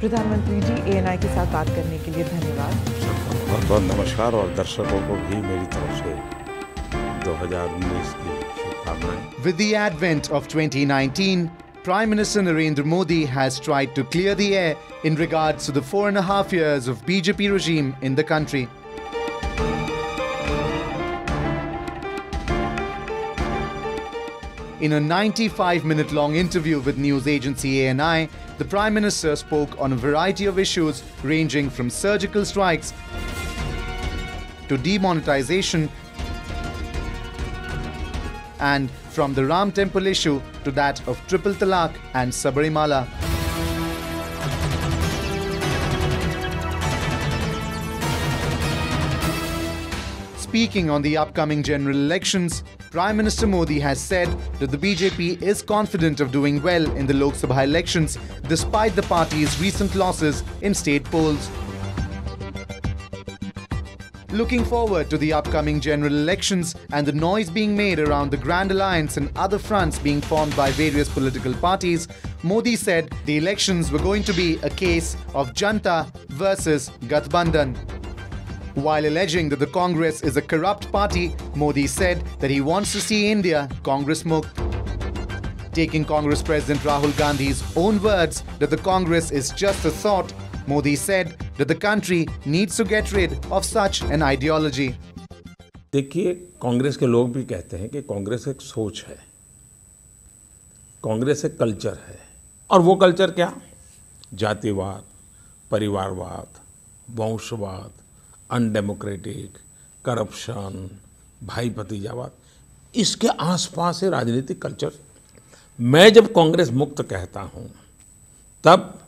प्रधानमंत्री जी, ANI के साथ बात करने के लिए धन्यवाद। बहुत बहुत नमस्कार और दर्शकों को भी मेरी तरफ से 2019 की शुभकामनाएं। With the advent of 2019, Prime Minister Narendra Modi has tried to clear the air in regards to the 4.5 years of BJP regime in the country. In a 95-minute-long interview with news agency ANI, the Prime Minister spoke on a variety of issues ranging from surgical strikes to demonetization and from the Ram Temple issue to that of Triple Talaq and Sabarimala. Speaking on the upcoming general elections, Prime Minister Modi has said that the BJP is confident of doing well in the Lok Sabha elections despite the party's recent losses in state polls. Looking forward to the upcoming general elections and the noise being made around the Grand Alliance and other fronts being formed by various political parties, Modi said the elections were going to be a case of Janta versus Gathbandhan. While alleging that the Congress is a corrupt party, Modi said that he wants to see India Congress Mukt. Taking Congress President Rahul Gandhi's own words that the Congress is just a thought, Modi said that the country needs to get rid of such an ideology. देखिए, कांग्रेस के लोग भी कहते हैं कि कांग्रेस एक सोच है, कांग्रेस एक कल्चर है। और वो कल्चर क्या? जातिवाद, परिवारवाद, वंशवाद, अनडेमोक्रेटिक, करप्शन, भाई भतीजावाद, इसके आसपास है राजनीतिक कल्चर। मैं जब कांग्रेस मुक्त कहता हूं, तब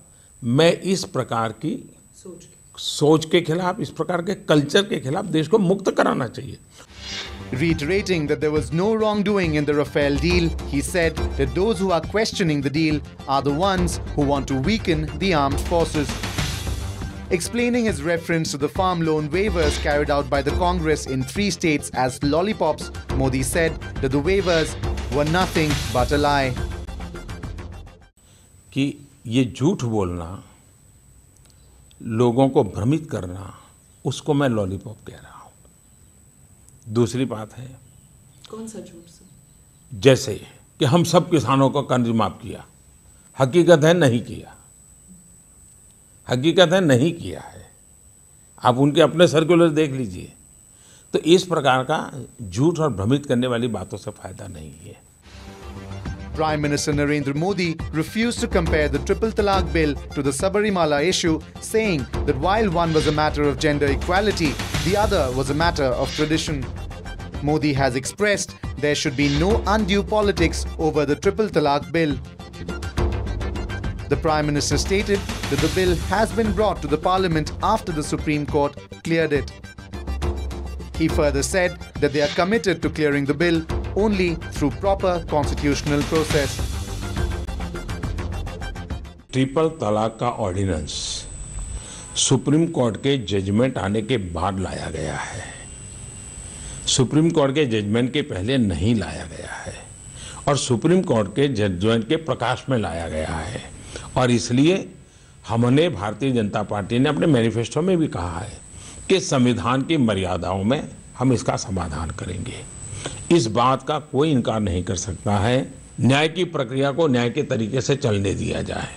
मैं इस प्रकार की सोच के खिलाफ, इस प्रकार के कल्चर के खिलाफ देश को मुक्त कराना चाहिए। Reiterating that there was no wrongdoing in the Rafale deal, he said that those who are questioning the deal are the ones who want to weaken the armed forces. Explaining his reference to the farm loan waivers carried out by the Congress in 3 states as lollipops, Modi said that the waivers were nothing but a lie. कि ये झूठ बोलना, लोगों को भ्रमित करना, उसको मैं लॉलीपॉप कह रहा हूं। दूसरी बात है, कौन सा झूठ से? जैसे कि हम सब किसानों को कर्ज माफ किया, हकीकत है नहीं किया, हकीकत है नहीं किया है। आप उनके अपने सर्कुलर देख लीजिए। तो इस प्रकार का झूठ और भ्रमित करने वाली बातों से फायदा नहीं है। Prime Minister Narendra Modi refused to compare the Triple Talaq bill to the Sabarimala issue, saying that while one was a matter of gender equality, the other was a matter of tradition. Modi has expressed there should be no undue politics over the Triple Talaq bill. The Prime Minister stated that the bill has been brought to the Parliament after the Supreme Court cleared it. He further said that they are committed to clearing the bill only through proper constitutional process. Triple तलाक का ordinance supreme court के judgement आने के बाद लाया गया है। Supreme court के जजमेंट के पहले नहीं लाया गया है और सुप्रीम कोर्ट के जजमेंट के प्रकाश में लाया गया है। और इसलिए हमने, भारतीय जनता पार्टी ने अपने मैनिफेस्टो में भी कहा है कि संविधान की मर्यादाओं में हम इसका समाधान करेंगे। इस बात का कोई इनकार नहीं कर सकता है। न्याय की प्रक्रिया को न्याय के तरीके से चलने दिया जाए,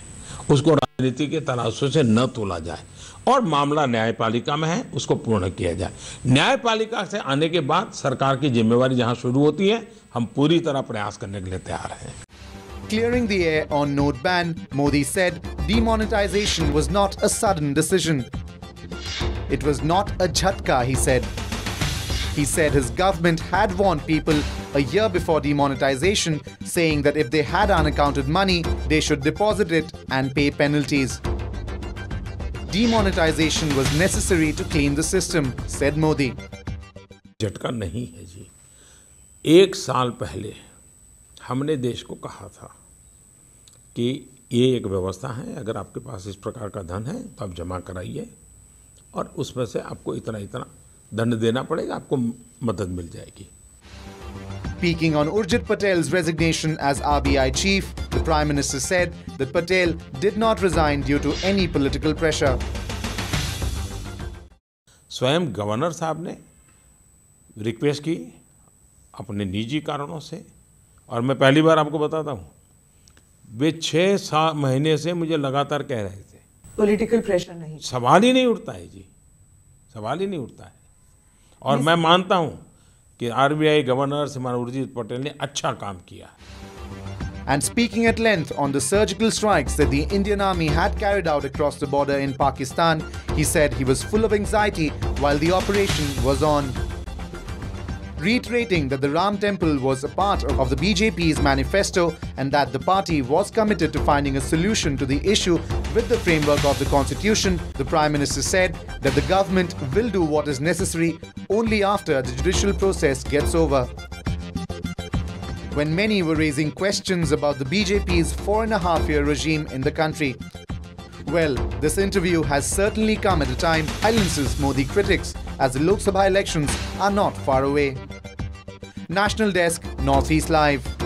उसको राजनीति के तराजू से न तोला जाए और मामला न्यायपालिका में है, उसको पूर्ण किया जाए। न्यायपालिका से आने के बाद सरकार की जिम्मेवारी जहां शुरू होती है, हम पूरी तरह प्रयास करने के लिए तैयार हैं। Clearing the air on note ban, Modi said demonetization was not a sudden decision. It was not a jhatka, he said. He said his government had warned people a year before demonetization, saying that if they had unaccounted money, they should deposit it and pay penalties. Demonetization was necessary to clean the system, said Modi. झटका नहीं है जी। 1 साल पहले हमने देश को कहा था कि ये एक व्यवस्था है, अगर आपके पास इस प्रकार का धन है तो आप जमा कराइए और उसमें से आपको इतना इतना दंड देना पड़ेगा, आपको मदद मिल जाएगी। Speaking on Urjit Patel's resignation as RBI chief, the Prime Minister said that Patel did not resign due to any political pressure. स्वयं गवर्नर साहब ने रिक्वेस्ट की अपने निजी कारणों से, और मैं पहली बार आपको बताता हूँ, वे 6 महीने से मुझे लगातार कह रहे थे पॉलिटिकल प्रेशर नहीं, सवाल ही नहीं उठता है जी, सवाल ही नहीं उठता है। और मैं मानता हूँ कि आरबीआई गवर्नर श्रीमान उर्जित पटेल ने अच्छा काम किया। And speaking at length on the surgical strikes that the Indian Army had carried out across the border in Pakistan, he said he was full of anxiety while the operation was on. Reiterating that the Ram Temple was a part of the BJP's manifesto and that the party was committed to finding a solution to the issue with the framework of the constitution, the Prime Minister said that the government will do what is necessary only after the judicial process gets over. When many were raising questions about the BJP's 4.5-year regime in the country. Well, this interview has certainly come at a time silences Modi critics as the Lok Sabha elections are not far away. National Desk, Northeast Live.